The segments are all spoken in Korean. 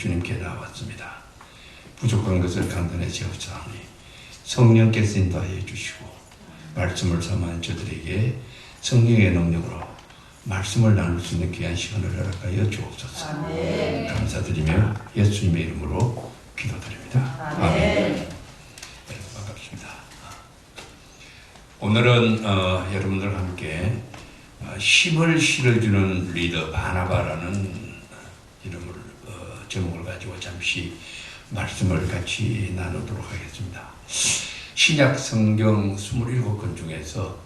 주님께 나왔습니다. 부족한 것을 강단에 채우사오니 성령께서 인도하여 주시고 말씀을 삼한 저들에게 성령의 능력으로 말씀을 나눌 수 있는 귀한 시간을 허락하여 주옵소서. 아멘. 감사드리며 예수님의 이름으로 기도드립니다. 아멘. 반갑습니다. 오늘은 여러분들과 함께 힘을 실어주는 리더 바나바라는 이름을 제목을 가지고 잠시 말씀을 같이 나누도록 하겠습니다. 신약 성경 27권 중에서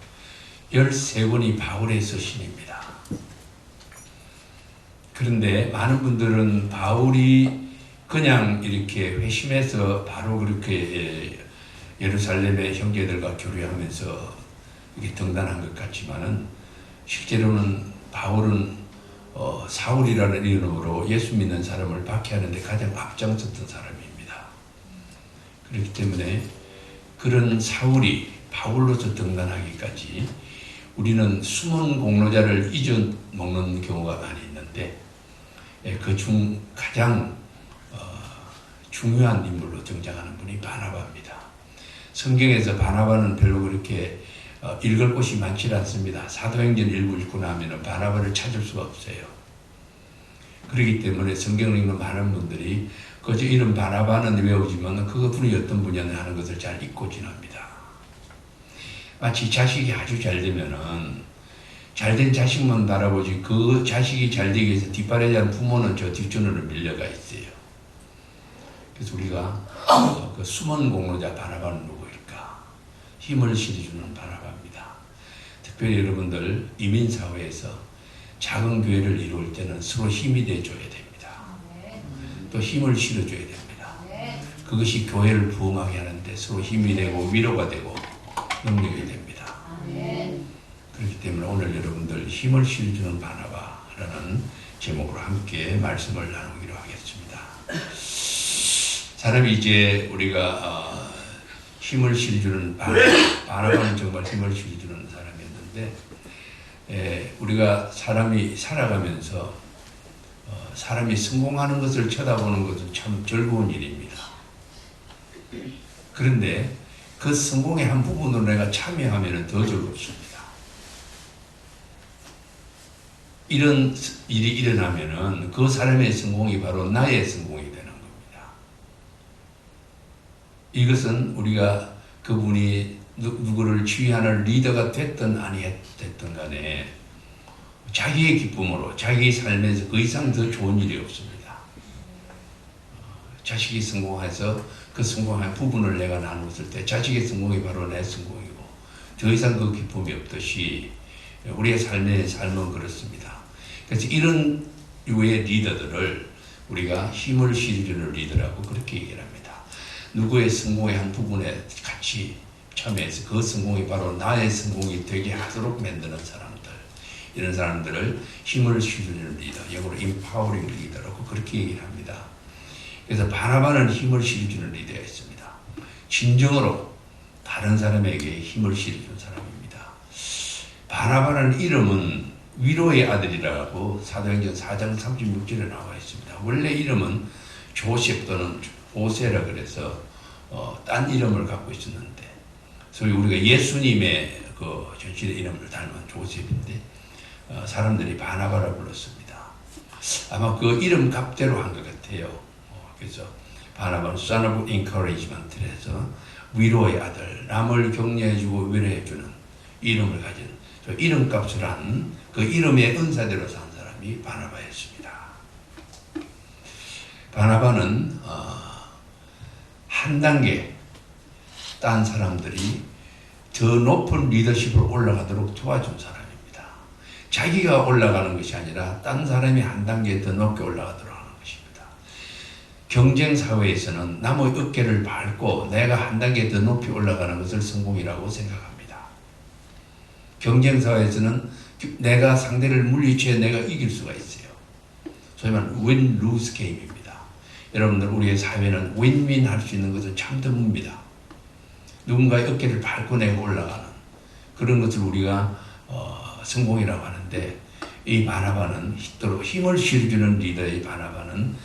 13권이 바울의 서신입니다. 그런데 많은 분들은 바울이 그냥 이렇게 회심해서 바로 그렇게 예루살렘의 형제들과 교류하면서 이렇게 등단한 것 같지만은 실제로는 바울은 사울이라는 이름으로 예수 믿는 사람을 박해하는 데 가장 앞장섰던 사람입니다. 그렇기 때문에 그런 사울이 바울로서 등단하기까지 우리는 숨은 공로자를 잊어먹는 경우가 많이 있는데 그 중 가장 중요한 인물로 등장하는 분이 바나바입니다. 성경에서 바나바는 별로 그렇게 읽을 곳이 많지 않습니다. 사도행전 1부 읽고 나면 바나바를 찾을 수가 없어요. 그렇기 때문에 성경을 읽는 많은 분들이 그저 이름 바나바는 외우지만 그분이 어떤 분야냐 하는 것을 잘 잊고 지납니다. 마치 자식이 아주 잘 되면은 잘된 자식만 바라보지 그 자식이 잘 되기 위해서 뒷발에 대한 부모는 저 뒷전으로 밀려가 있어요. 그래서 우리가 그 숨은 공로자 바나바는 누구일까? 힘을 실어주는 바나바입니다. 특별히 여러분들 이민사회에서 작은 교회를 이룰 때는 서로 힘이 돼줘야 됩니다. 또 힘을 실어줘야 됩니다. 그것이 교회를 부흥하게 하는데 서로 힘이 되고 위로가 되고 능력이 됩니다. 그렇기 때문에 오늘 여러분들 힘을 실어주는 바나바라는 제목으로 함께 말씀을 나누기로 하겠습니다. 사람이 이제 우리가 힘을 실어주는 바나바는 정말 힘을 실어주는 사람이었는데 우리가 사람이 살아가면서 사람이 성공하는 것을 쳐다보는 것은 참 즐거운 일입니다. 그런데 그 성공의 한 부분으로 내가 참여하면 더 즐겁습니다. 이런 일이 일어나면은 그 사람의 성공이 바로 나의 성공이 되는 겁니다. 이것은 우리가 그분이 누구를 지휘하는 리더가 됐든 아니됐든 간에 자기의 기쁨으로 자기의 삶에서 그 이상 더 좋은 일이 없습니다. 자식이 성공해서 그 성공한 부분을 내가 나눴을 때 자식의 성공이 바로 내 성공이고 더 이상 그 기쁨이 없듯이 우리의 삶은 그렇습니다. 그래서 이런 유의 리더들을 우리가 힘을 실어주는 리더라고 그렇게 얘기를 합니다. 누구의 성공의 한 부분에 같이 참여해서 그 성공이 바로 나의 성공이 되게 하도록 만드는 사람들, 이런 사람들을 힘을 실어주는 리더, 영어로 empowering 리더라고 그렇게 얘기를 합니다. 그래서 바나바는 힘을 실어주는 리더가 있습니다. 진정으로 다른 사람에게 힘을 실어준 사람입니다. 바나바라는 이름은 위로의 아들이라고 사도행전 4장 36절에 나와 있습니다. 원래 이름은 조셉 또는 호세라 그래서 딴 이름을 갖고 있었는데, 소위 우리가 예수님의 그 전실의 이름을 닮은 조셉인데 사람들이 바나바라 불렀습니다. 아마 그 이름 값대로 한 것 같아요. 그래서 바나바는 son of encouragement에서 위로의 아들, 남을 격려해주고 위로해주는 이름을 가진 이름값을 한 그 이름의 은사대로 산 사람이 바나바였습니다. 바나바는 한 단계 딴 사람들이 더 높은 리더십으로 올라가도록 도와준 사람입니다. 자기가 올라가는 것이 아니라 딴 사람이 한 단계 더 높게 올라가도록 하는 것입니다. 경쟁 사회에서는 남의 어깨를 밟고 내가 한 단계 더 높이 올라가는 것을 성공이라고 생각합니다. 경쟁 사회에서는 내가 상대를 물리치에 내가 이길 수가 있어요. 소위 말하는 win-lose 게임입니다. 여러분들 우리의 사회는 윈윈 할 수 있는 것은 참 드뭅니다. 누군가의 어깨를 밟고 내가 올라가는 그런 것을 우리가 성공이라고 하는데, 이 바나바는 힘을 실어주는 리더의 바나바는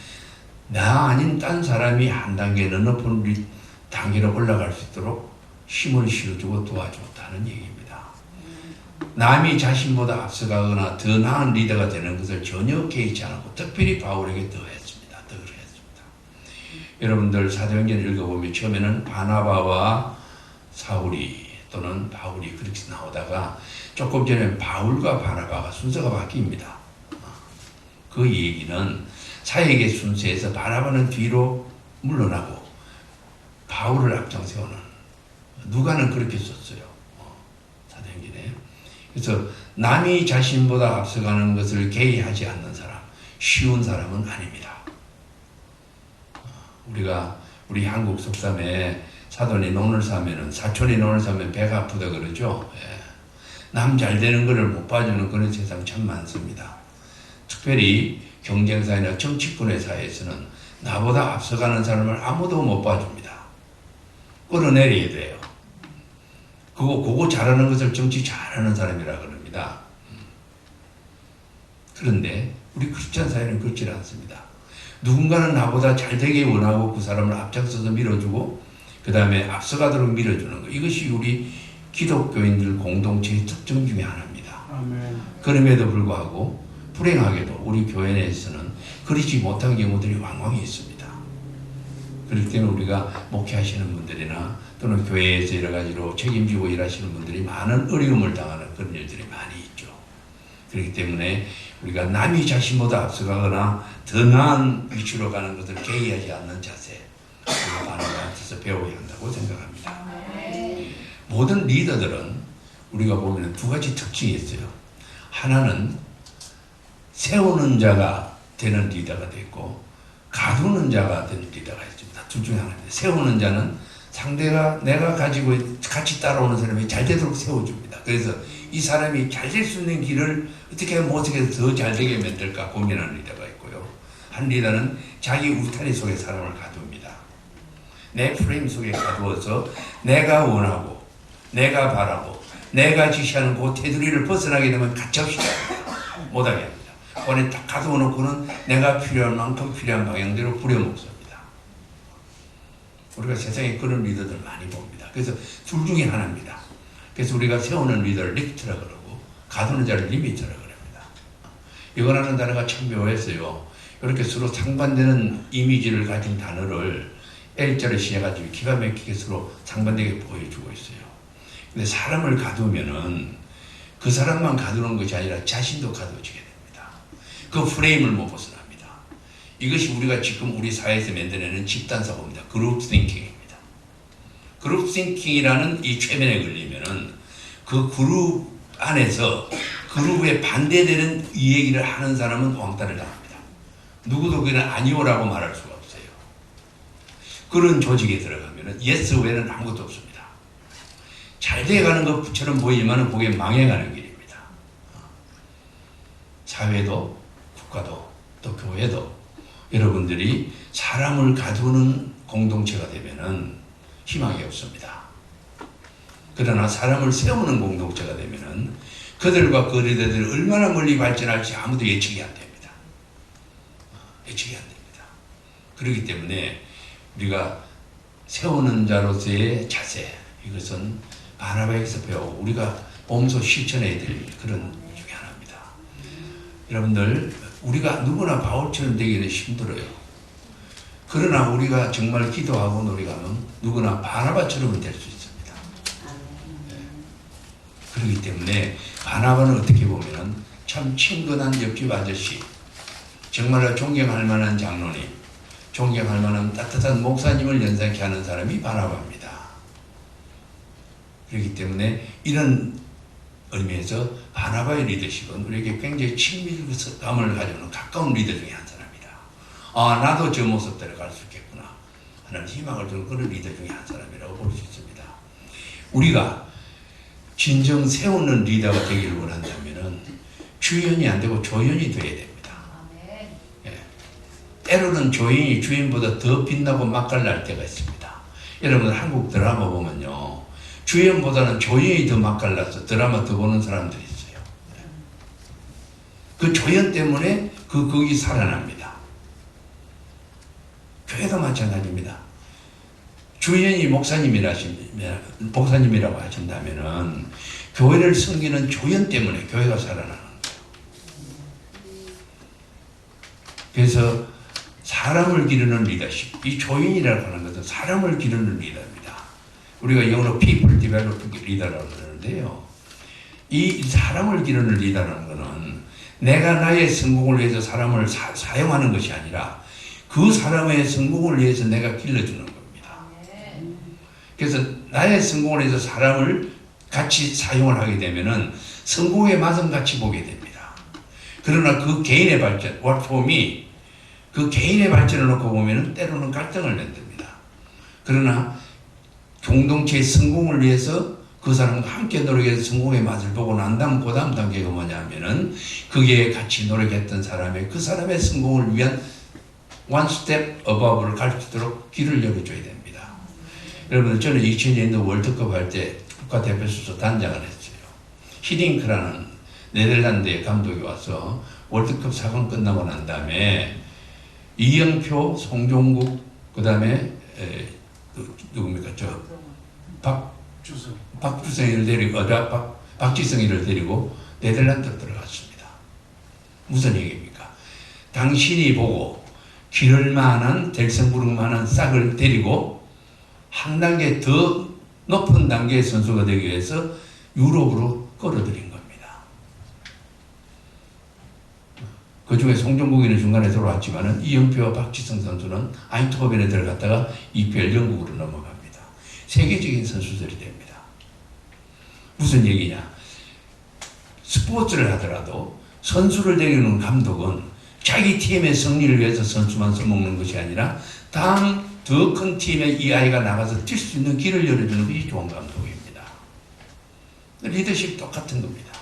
나 아닌 딴 사람이 한 단계는 높은 단계로 올라갈 수 있도록 힘을 실어주고 도와줬다는 얘기입니다. 남이 자신보다 앞서가거나 더 나은 리더가 되는 것을 전혀 개의치 않고 특별히 바울에게 더 했습니다. 여러분들 사도행전 읽어보면 처음에는 바나바와 사울이 또는 바울이 그렇게 나오다가 조금 전에 바울과 바나바가 순서가 바뀝니다. 그 얘기는 사역의 순서에서 바나바는 뒤로 물러나고 바울을 앞장 세우는, 누가는 그렇게 썼어요. 사도행전에. 그래서 남이 자신보다 앞서가는 것을 개의하지 않는 사람, 쉬운 사람은 아닙니다. 우리 한국 속담에 사돈이 논을 사면은, 사촌이 논을 사면 배가 아프다 그러죠. 예. 남 잘 되는 것을 못 봐주는 그런 세상 참 많습니다. 특별히 경쟁사회나 정치권의 사회에서는 나보다 앞서가는 사람을 아무도 못 봐줍니다. 끌어내려야 돼요. 그거 잘하는 것을 정치 잘하는 사람이라 그럽니다. 그런데 우리 크리스찬 사회는 그렇지 않습니다. 누군가는 나보다 잘 되길 원하고 그 사람을 앞장서서 밀어주고 그 다음에 앞서가도록 밀어주는 것. 이것이 우리 기독교인들 공동체의 특징 중에 하나입니다. 아멘. 그럼에도 불구하고 불행하게도 우리 교회 내에서는 그러지 못한 경우들이 왕왕 있습니다. 그렇기 때문에 우리가 목회하시는 분들이나 또는 교회에서 여러 가지로 책임지고 일하시는 분들이 많은 어려움을 당하는 그런 일들이 많이 있죠. 그렇기 때문에 우리가 남이 자신보다 앞서가거나 더 나은 위치로 가는 것을 개의하지 않는 자세, 바나바한테서 배워야 한다고 생각합니다. 모든 리더들은 우리가 보면 두 가지 특징이 있어요. 하나는 세우는 자가 되는 리더가 있고 가두는 자가 되는 리더가 있습니다. 둘 중에 하나입니다. 세우는 자는 상대가 내가 가지고 같이 따라오는 사람이 잘 되도록 세워줍니다. 그래서 이 사람이 잘 될 수 있는 길을 어떻게 하면 어떻게 더 잘 되게 만들까 고민하는 리더가 있고요. 한 리더는 자기 울타리 속에 사람을 가둡니다. 내 프레임 속에 가두어서 내가 원하고 내가 바라고 내가 지시하는 그 테두리를 벗어나게 되면 가차없이 못하게 합니다. 거기에 딱 가둬놓고는 내가 필요한 만큼 필요한 방향대로 부려먹습니다. 우리가 세상에 그런 리더들 많이 봅니다. 그래서 둘 중에 하나입니다. 그래서 우리가 세우는 리더를 리프트라 그러고 가두는 자를 리미트라 그럽니다. 이거라는 단어가 참 묘했어요. 이렇게 서로 상반되는 이미지를 가진 단어를 L자를 시작해가지고 기가 막히게 서로 상반되게 보여주고 있어요. 근데 사람을 가두면은 그 사람만 가두는 것이 아니라 자신도 가두어지게 됩니다. 그 프레임을 못 벗어납니다. 이것이 우리가 지금 우리 사회에서 만들어내는 집단사고입니다. 그룹 띵킹입니다. 그룹 띵킹이라는 이 최면에 걸리면은 그 그룹 안에서 그룹에 반대되는 이 얘기를 하는 사람은 왕따를 당합니다. 누구도 그는 아니오라고 말할 수가 없어요. 그런 조직에 들어가면은 예스 외에는 아무것도 없습니다. 잘 돼가는 것처럼 보이지만 그게 망해가는 길입니다. 사회도 국가도 또 교회도 여러분들이 사람을 가두는 공동체가 되면은 희망이 없습니다. 그러나 사람을 세우는 공동체가 되면은 그들과 그 리더들이 얼마나 멀리 발전할지 아무도 예측이 안 됩니다. 예측이 안 됩니다. 그렇기 때문에 우리가 세우는 자로서의 자세, 이것은 바나바에서 배우고 우리가 몸소 실천해야 될 그런 중에 하나입니다. 여러분들, 우리가 누구나 바울처럼 되기는 힘들어요. 그러나 우리가 정말 기도하고 노력하면 누구나 바나바처럼 될 수 있습니다. 네. 그렇기 때문에 바나바는 어떻게 보면 참 친근한 옆집 아저씨, 정말 존경할 만한 장로님, 존경할 만한 따뜻한 목사님을 연상케 하는 사람이 바나바입니다. 그렇기 때문에 이런 의미에서 바나바의 리더십은 우리에게 굉장히 친밀감을 가지고는 가까운 리더 중에 한 사람이다. 아, 나도 저 모습대로 갈 수 있겠구나 하는 희망을 주는 그런 리더 중에 한 사람이라고 볼 수 있습니다. 우리가 진정 세우는 리더가 되기를 원한다면 주연이 안 되고 조연이 되어야 됩니다. 예. 때로는 조연이 주연보다 더 빛나고 맛깔날 때가 있습니다. 여러분 한국 드라마 보면요, 주연보다는 조연이 더 맛깔나서 드라마 더 보는 사람들이 있어요. 그 조연 때문에 거기 살아납니다. 교회도 마찬가지입니다. 주연이 목사님이라고 하신다면은 교회를 섬기는 조연 때문에 교회가 살아나는 거예요. 그래서 사람을 기르는 리더십, 이 조연이라고 하는 것은 사람을 기르는 리더입니다. 우리가 영어로 people developing leader라고 그러는데요. 이 사람을 기르는 리더라는 것은 내가 나의 성공을 위해서 사람을 사용하는 것이 아니라 그 사람의 성공을 위해서 내가 길러주는 겁니다. 그래서 나의 성공을 위해서 사람을 같이 사용을 하게 되면은 성공의 맛은 같이 보게 됩니다. 그러나 그 개인의 발전, what for me, 그 개인의 발전을 놓고 보면은 때로는 갈등을 만듭니다. 그러나 공동체의 성공을 위해서 그 사람과 함께 노력해서 성공의 맛을 보고 난 다음 그 다음 단계가 뭐냐면은 그게 같이 노력했던 사람의 그 사람의 성공을 위한 one step above를 갈 수 있도록 길을 열어줘야 됩니다. 여러분들 저는 2002년도 월드컵 할 때 국가대표팀에서 단장을 했어요. 히딩크라는 네덜란드의 감독이 와서 월드컵 4강 끝나고 난 다음에 이영표, 송종국, 그 다음에 누굽니까? 박주성이를 데리고 박지성이를 데리고 네덜란드로 들어갔습니다. 무슨 얘기입니까? 당신이 보고 기를 만한 델성부르크 만한 싹을 데리고 한 단계 더 높은 단계의 선수가 되기 위해서 유럽으로 끌어들인 겁니다. 그 중에 송정국이는 중간에 들어왔지만은 이영표와 박지성 선수는 아인트호벤에 들어갔다가 EPL 영국으로 넘어갑니다. 세계적인 선수들이 됩니다. 무슨 얘기냐? 스포츠를 하더라도 선수를 데리는 감독은 자기 팀의 승리를 위해서 선수만 써먹는 것이 아니라 다음 더 큰 팀의 이 아이가 나가서 뛸 수 있는 길을 열어주는 것이 좋은 감독입니다. 리더십 똑같은 겁니다.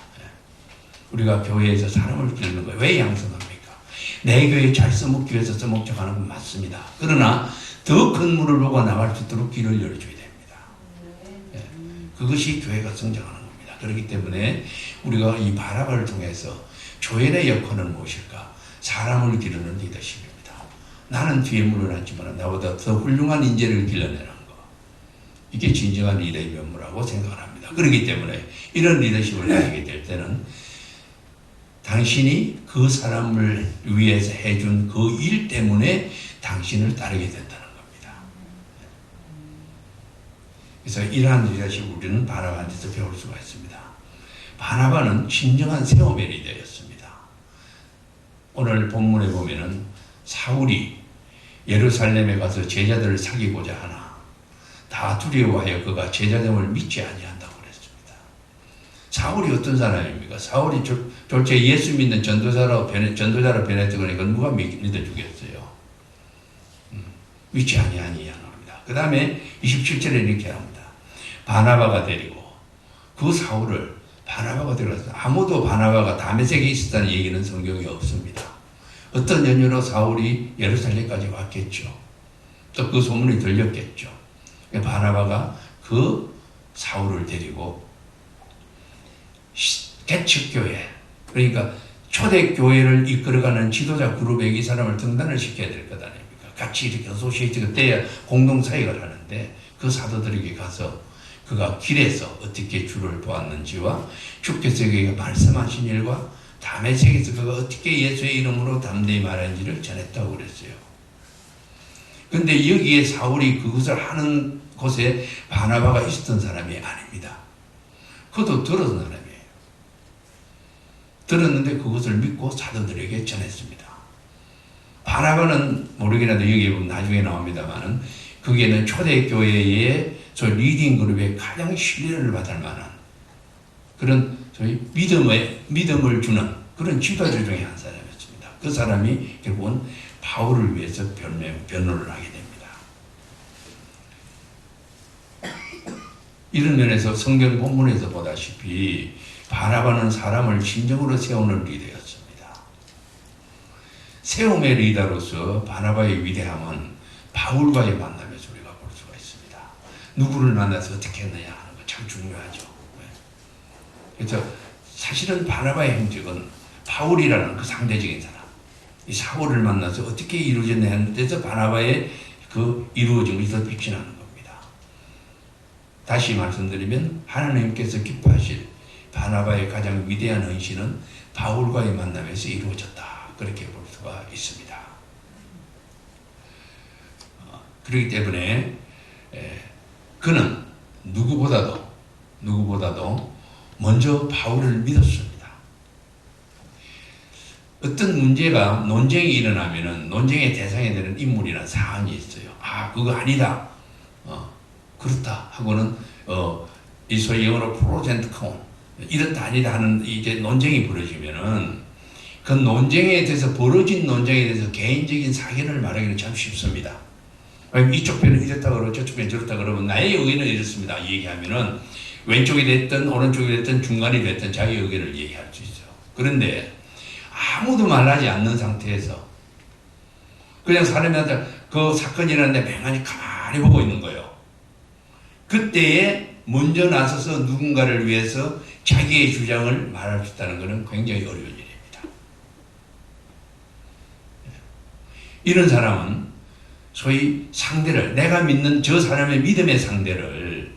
우리가 교회에서 사람을 기르는 거예요. 왜 양성합니까? 내 교회 잘 써먹기 위해서 써먹자고 하는 건 맞습니다. 그러나 더 큰 물을 보고 나갈 수 있도록 길을 열어줘야 됩니다. 그것이 교회가 성장하는 겁니다. 그렇기 때문에 우리가 이 바라바를 통해서 교회의 역할은 무엇일까? 사람을 기르는 리더십입니다. 나는 뒤에 물러났지만 나보다 더 훌륭한 인재를 길러내는 거. 이게 진정한 리더의 면모라고 생각을 합니다. 그렇기 때문에 이런 리더십을 가지게 될 때는 당신이 그 사람을 위해서 해준 그 일 때문에 당신을 따르게 된다는 겁니다. 그래서 이러한 리더십 우리는 바나바한테서 배울 수가 있습니다. 바나바는 진정한 세움의 리더였습니다. 오늘 본문에 보면은 사울이 예루살렘에 가서 제자들을 사귀고자 하나 다 두려워하여 그가 제자됨을 믿지 아니한다고 그랬습니다. 사울이 어떤 사람입니까? 사울이 졸제 예수 믿는 전도자로 변했더니 그건 누가 믿어주겠어요? 믿지 아니하니 합니다. 그 다음에 27절에 이렇게 합니다. 바나바가 데리고 그 사울을 바나바가 데려가서 아무도 바나바가 다메섹에 있었다는 얘기는 성경에 없습니다. 어떤 연유로 사울이 예루살렘까지 왔겠죠. 또 그 소문이 들렸겠죠. 바나바가 그 사울을 데리고 개척교회, 그러니까 초대교회를 이끌어가는 지도자 그룹에 이 사람을 등단을 시켜야 될 것 아닙니까? 같이 이렇게 어소시에이트가 돼야 공동사역을 하는데 그 사도들에게 가서 그가 길에서 어떻게 주를 보았는지와 주께서 그에게 말씀하신 일과 다메섹에서 그가 어떻게 예수의 이름으로 담대히 말하는지를 전했다고 그랬어요. 근데 여기에 사울이 그것을 하는 곳에 바나바가 있었던 사람이 아닙니다. 그도 들었던 사람이에요. 들었는데 그것을 믿고 사도들에게 전했습니다. 바나바는 모르겠나도 여기에 보면 나중에 나옵니다만은 거기에는 초대교회의 저 리딩 그룹에 가장 신뢰를 받을 만한 그런 저희 믿음을 주는 그런 지도자 중에 한 사람이었습니다. 그 사람이 결국은 바울을 위해서 변론을 하게 됩니다. 이런 면에서 성경 본문에서 보다시피 바나바는 사람을 진정으로 세우는 리더였습니다. 세움의 리더로서 바나바의 위대함은 바울과의 만남에서 우리가 볼 수가 있습니다. 누구를 만나서 어떻게 했느냐 하는 거 참 중요하죠. 그래서 사실은 바나바의 행적은 바울이라는 그 상대적인 사람, 이 사울을 만나서 어떻게 이루어졌냐 하는 데서 바나바의 그 이루어진 것이 더 빛이 나는 겁니다. 다시 말씀드리면 하나님께서 기뻐하실 바나바의 가장 위대한 헌신은 바울과의 만남에서 이루어졌다. 그렇게 볼 수가 있습니다. 그렇기 때문에 그는 누구보다도 먼저 바울을 믿었습니다. 어떤 문제가 논쟁이 일어나면은 논쟁의 대상이 되는 인물이나 사안이 있어요. 아, 그거 아니다. 그렇다 하고는 이 소위 영어로 프로젠트 콘 이렇다 아니다 하는 이제 논쟁이 벌어지면은 그 논쟁에 대해서 벌어진 논쟁에 대해서 개인적인 사견을 말하기는 참 쉽습니다. 이쪽 편은 이렇다 그러고 저쪽 편은 저렇다 그러면 나의 의견은 이렇습니다. 얘기하면은 왼쪽이 됐든 오른쪽이 됐든 중간이 됐든 자기 의견을 얘기할 수 있어요. 그런데 아무도 말하지 않는 상태에서 그냥 사람한테 그 사건이 일어났는데 맹하니 가만히 보고 있는 거예요. 그때에 먼저 나서서 누군가를 위해서 자기의 주장을 말할 수 있다는 것은 굉장히 어려운 일입니다. 이런 사람은 소위 상대를, 내가 믿는 저 사람의 믿음의 상대를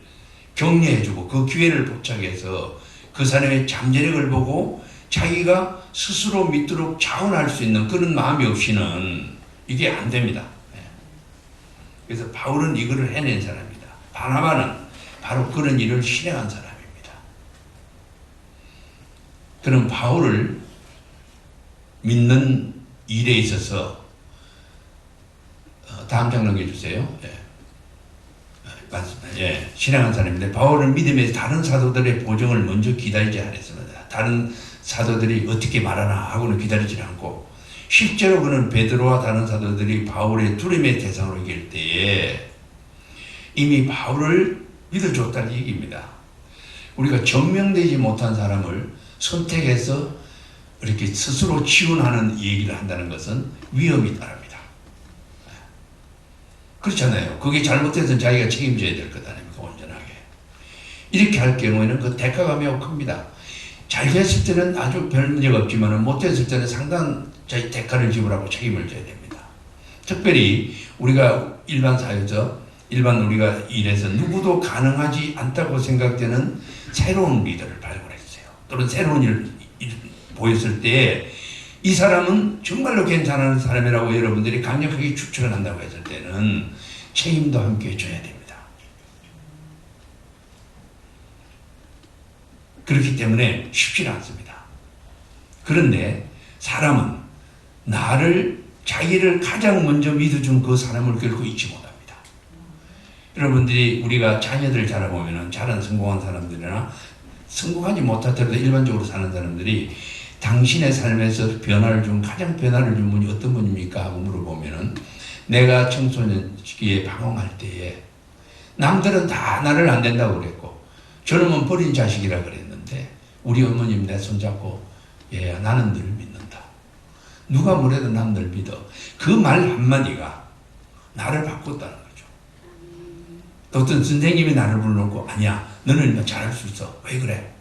격려해주고 그 기회를 포착해서 그 사람의 잠재력을 보고 자기가 스스로 믿도록 자원할 수 있는 그런 마음이 없이는 이게 안 됩니다. 그래서 바울은 이거를 해낸 사람입니다. 바나바는 바로 그런 일을 실행한 사람입니다. 그럼 바울을 믿는 일에 있어서 다음 장 넘겨주세요. 맞습니다. 실행한 사람인데 바울은 믿음에서 다른 사도들의 보정을 먼저 기다리지 않았습니다. 다른 사도들이 어떻게 말하나 하고는 기다리지 않고 실제로 그는 베드로와 다른 사도들이 바울의 두려움의 대상으로 이길 때에 이미 바울을 믿어줬다는 얘기입니다. 우리가 증명되지 못한 사람을 선택해서 이렇게 스스로 지원하는 얘기를 한다는 것은 위험이 따릅니다. 그렇잖아요. 그게 잘못해서 자기가 책임져야 될 것 아닙니까? 온전하게. 이렇게 할 경우에는 그 대가가 매우 큽니다. 잘 됐을 때는 아주 별 문제가 없지만 못됐을 때는 상당한 대가를 지불하고 책임을 져야 됩니다. 특별히 우리가 일반 사회에서 일반 우리가 일에서 누구도 가능하지 않다고 생각되는 새로운 리더를 발굴했어요. 또는 새로운 일을 보였을 때 이 사람은 정말로 괜찮은 사람이라고 여러분들이 강력하게 추천을 한다고 했을 때는 책임도 함께 져야 됩니다. 그렇기 때문에 쉽지 않습니다. 그런데 사람은 자기를 가장 먼저 믿어준 그 사람을 결코 잊지 못합니다. 여러분들이 우리가 자녀들 자라보면은 잘한 성공한 사람들이나 성공하지 못하더라도 일반적으로 사는 사람들이 당신의 삶에서 가장 변화를 준 분이 어떤 분입니까? 하고 물어보면은 내가 청소년 시기에 방황할 때에 남들은 다 나를 안 된다고 그랬고 저놈은 버린 자식이라 그랬는데 우리 어머님 내 손잡고 얘야 나는 늘 믿는다. 누가 뭐래도 난 늘 믿어. 그 말 한마디가 나를 바꿨다는 거죠. 또 어떤 선생님이 나를 불러놓고 아니야 너는 잘할 수 있어. 왜 그래?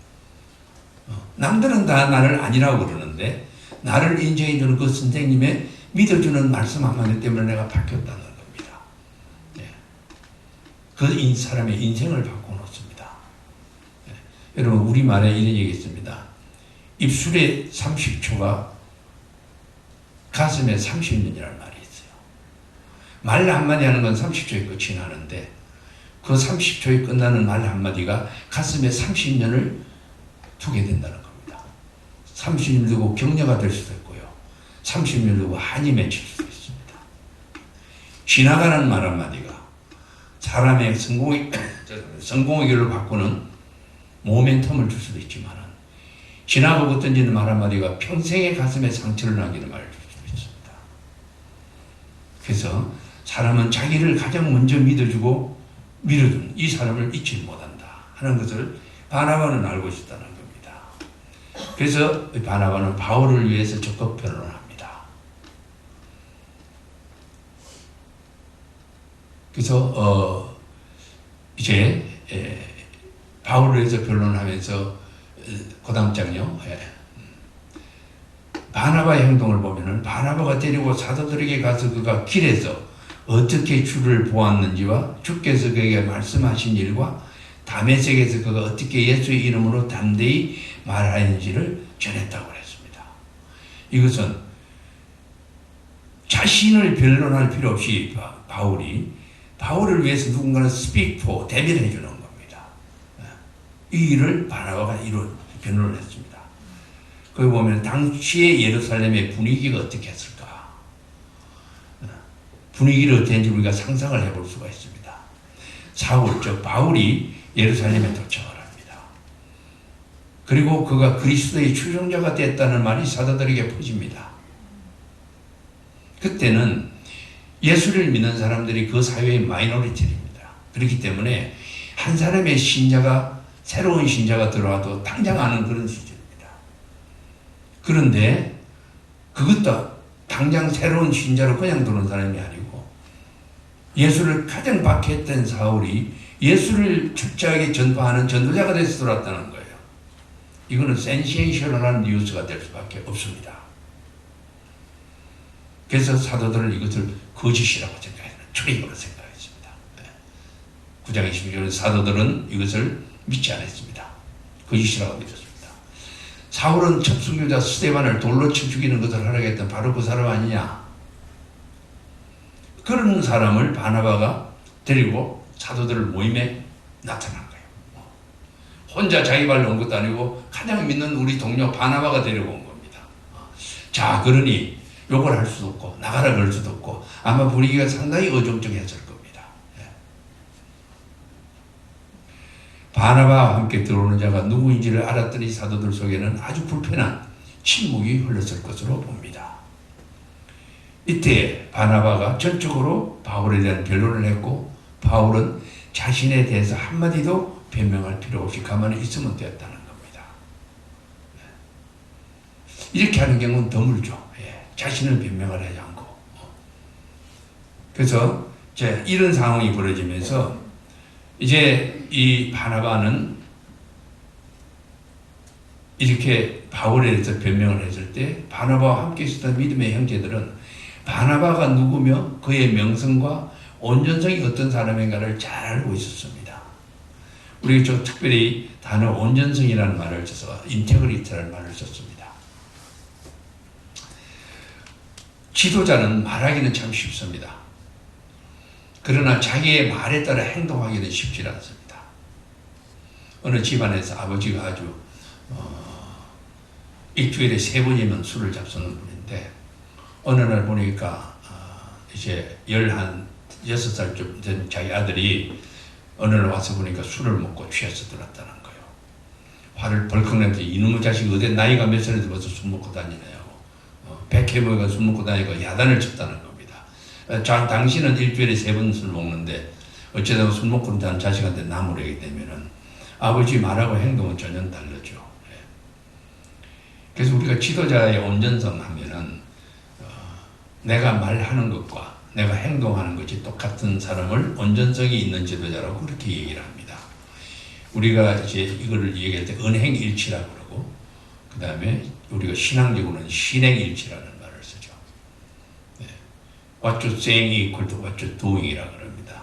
남들은 다 나를 아니라고 그러는데 나를 인정해주는 그 선생님의 믿어주는 말씀 한마디 때문에 내가 바뀌었다는 겁니다. 그 사람의 인생을 바꿔놓습니다. 여러분 우리말에 이런 얘기 있습니다. 입술에 30초가 가슴에 30년이라는 말이 있어요. 말 한마디 하는 건 30초에 끝이 나는데 그 30초에 끝나는 말 한마디가 가슴에 30년을 두게 된다는 겁니다. 30년 두고 격려가 될 수도 있고요. 30년 두고 한이 맺힐 수도 있습니다. 지나가는 말 한마디가 사람의 성공의 길을 바꾸는 모멘텀을 줄 수도 있지만 지나가고 던지는 말 한마디가 평생의 가슴에 상처를 남기는 말을 줄 수도 있습니다. 그래서 사람은 자기를 가장 먼저 믿어주고 밀어준 이 사람을 잊지 못한다 하는 것을 바나바는 알고 있었다는 겁니다. 그래서 바나바는 바울을 위해서 적극 변론합니다. 그래서 이제 바울을 위해서 변론하면서 그 다음 장요. 바나바의 행동을 보면은 바나바가 데리고 사도들에게 가서 그가 길에서 어떻게 주를 보았는지와 주께서 그에게 말씀하신 일과 다메섹에서 그가 어떻게 예수의 이름으로 담대히 말하는지를 전했다고 했습니다. 이것은 자신을 변론할 필요 없이 바울을 위해서 누군가는 speak for, 대변해 주는 겁니다. 이 일을 바나바가 변론을 했습니다. 거기 보면 당시의 예루살렘의 분위기가 어떻게 했을까? 분위기를 어떻게 했는지 우리가 상상을 해볼 수가 있습니다. 즉 바울이 예루살렘에 도착을 합니다. 그리고 그가 그리스도의 추종자가 됐다는 말이 사도들에게 퍼집니다. 그때는 예수를 믿는 사람들이 그 사회의 마이너리티입니다. 그렇기 때문에 한 사람의 새로운 신자가 들어와도 당장 아는 그런 시절입니다. 그런데 그것도 당장 새로운 신자로 그냥 들어온 사람이 아니고 예수를 가장 박해했던 사울이 예수를 철저하게 전파하는 전도자가 돼서 들어왔다는 거예요. 이거는 센세이셔널한 뉴스가 될 수밖에 없습니다. 그래서 사도들은 이것을 거짓이라고 생각했습니다. 트릭으로 생각했습니다. 9장 26절은 사도들은 이것을 믿지 않았습니다. 거짓이라고 믿었습니다. 사울은 첫 순교자 스데반을 돌로 쳐 죽이는 것을 허락했던 바로 그 사람 아니냐? 그런 사람을 바나바가 데리고 사도들 모임에 나타난 거예요. 혼자 자기 발로 온 것도 아니고 가장 믿는 우리 동료 바나바가 데리고 온 겁니다. 자, 그러니 욕을 할 수도 없고 나가라 그럴 수도 없고 아마 분위기가 상당히 어정쩡했을 겁니다. 바나바와 함께 들어오는 자가 누구인지를 알았더니 사도들 속에는 아주 불편한 침묵이 흘렀을 것으로 봅니다. 이때 바나바가 전적으로 바울에 대한 변론을 했고 바울은 자신에 대해서 한마디도 변명할 필요 없이 가만히 있으면 되었다는 겁니다. 이렇게 하는 경우는 드물죠. 자신을 변명을 하지 않고. 그래서 이런 상황이 벌어지면서 이제 이 바나바는 이렇게 바울에 대해서 변명을 했을 때 바나바와 함께 있었던 믿음의 형제들은 바나바가 누구며 그의 명성과 온전성이 어떤 사람인가를 잘 알고 있었습니다. 우리가 특별히 단어 온전성이라는 말을 써서 인테그리티라는 말을 썼습니다. 지도자는 말하기는 참 쉽습니다. 그러나 자기의 말에 따라 행동하기는 쉽지 않습니다. 어느 집안에서 아버지가 아주 일주일에 3번이면 술을 잡수는 분인데 어느 날 보니까 이제 16살쯤 된 자기 아들이 어느 날 와서 보니까 술을 먹고 취해서 들었다는 거예요. 화를 벌컥 내면서 이놈의 자식이 어디 나이가 몇 살인데 벌써 술 먹고 다니네요. 백해모가 술 먹고 다니고 야단을 쳤다는 겁니다. 당신은 일주일에 3번 술 먹는데 어쩌다가 술 먹고 다는 자식한테 나무라게 되면은 아버지 말하고 행동은 전혀 다르죠. 그래서 우리가 지도자의 온전성 하면은 내가 말하는 것과 내가 행동하는 것이 똑같은 사람을 온전성이 있는 지도자라고 그렇게 얘기를 합니다. 우리가 이제 이거를 얘기할 때 은행일치라고 그러고 그 다음에 우리가 신앙적으로는 신행일치라는 말을 쓰죠. What you saying equal to what you doing이라고 그럽니다.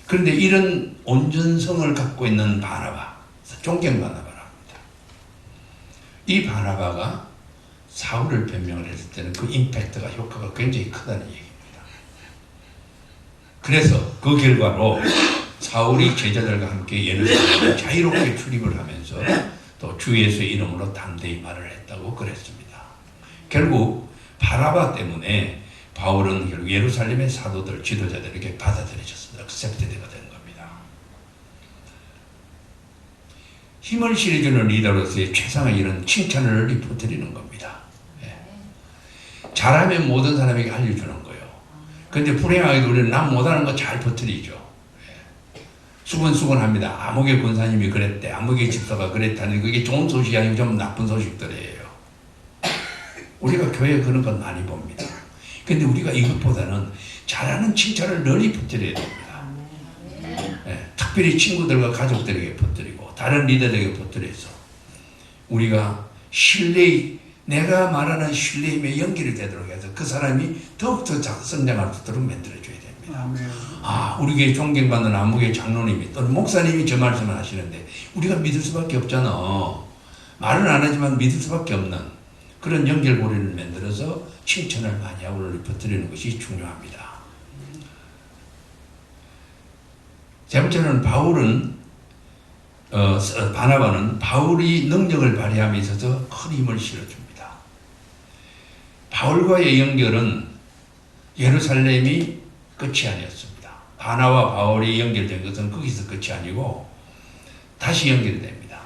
그런데 이런 온전성을 갖고 있는 바나바, 존경 바나바랍니다. 이 바나바가 사울을 변명을 했을 때는 그 임팩트가 효과가 굉장히 크다는 얘기입니다. 그래서 그 결과로 사울이 제자들과 함께 예루살렘에 자유롭게 출입을 하면서 또 주 예수의 이름으로 담대히 말을 했다고 그랬습니다. 결국 바나바 때문에 바울은 결국 예루살렘의 사도들, 지도자들에게 받아들여졌습니다. 액셉트가 된 겁니다. 힘을 실어주는 리더로서의 최상의 일은 칭찬을 널리 퍼뜨리는 겁니다. 잘하면 모든 사람에게 알려주는 거예요. 그런데 불행하게도 우리는 남 못하는 거 잘 퍼뜨리죠. 수근수근합니다. 아무개 권사님이 그랬대. 아무개 집사가 그랬다는 그게 좋은 소식이 아니고 좀 나쁜 소식들이에요. 우리가 교회에 그런 건 많이 봅니다. 그런데 우리가 이것보다는 잘하는 칭찬을 널리 퍼뜨려야 됩니다. 특별히 친구들과 가족들에게 퍼뜨리고 다른 리더들에게 퍼뜨려서 우리가 신뢰의 내가 말하는 신뢰임에 연결이 되도록 해서 그 사람이 더욱더 성장할 수 있도록 만들어줘야 됩니다. 우리 교회 존경받는 안목회 장로님이 또는 목사님이 저 말씀을 하시는데 우리가 믿을 수밖에 없잖아. 말은 안 하지만 믿을 수밖에 없는 그런 연결고리를 만들어서 칭찬을 많이 하고 퍼뜨리는 것이 중요합니다. 세 번째는 바나바는 바울이 능력을 발휘함에 있어서 큰 힘을 실어줍니다. 바울과의 연결은 예루살렘이 끝이 아니었습니다. 바나와 바울이 연결된 것은 거기서 끝이 아니고 다시 연결이 됩니다.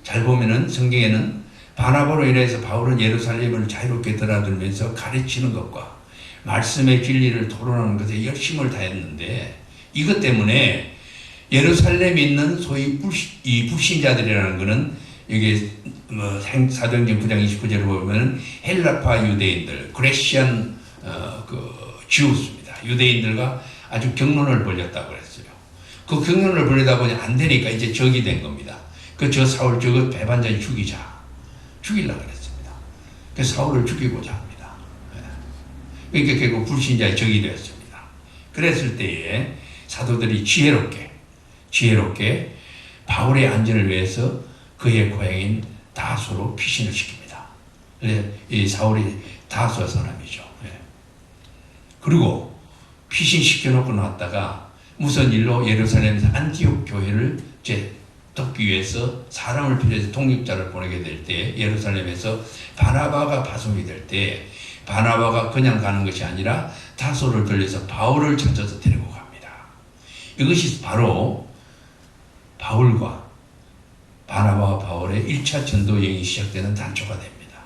잘 보면은 성경에는 바나바로 인해서 바울은 예루살렘을 자유롭게 드나들면서 가르치는 것과 말씀의 진리를 토론하는 것에 열심을 다했는데 이것 때문에 예루살렘에 있는 소위 불신자들이라는 것은 여기 사도행전 9장 29절을 보면 헬라파 유대인들, 그레시안 지우스입니다. 유대인들과 아주 경론을 벌였다고 그랬어요. 그 경론을 벌이다 보니 안 되니까 이제 적이 된 겁니다. 저 사울 저거 배반자를 죽이려고 그랬습니다. 그래서 사울을 죽이고자 합니다. 그러니까 결국 불신자의 적이 되었습니다. 그랬을 때에 사도들이 지혜롭게 바울의 안전을 위해서 그의 고향인 다소로 피신을 시킵니다. 이 사울이 다소 사람이죠. 그리고 피신시켜놓고 나왔다가 무슨 일로 예루살렘에서 안티옥 교회를 돕기 위해서 사람을 필요해서 독립자를 보내게 될 때 예루살렘에서 바나바가 파송이 될 때 바나바가 그냥 가는 것이 아니라 다소를 돌려서 바울을 찾아서 데리고 갑니다. 이것이 바로 바울과 바나바와 바울의 1차 전도 여행이 시작되는 단초가 됩니다.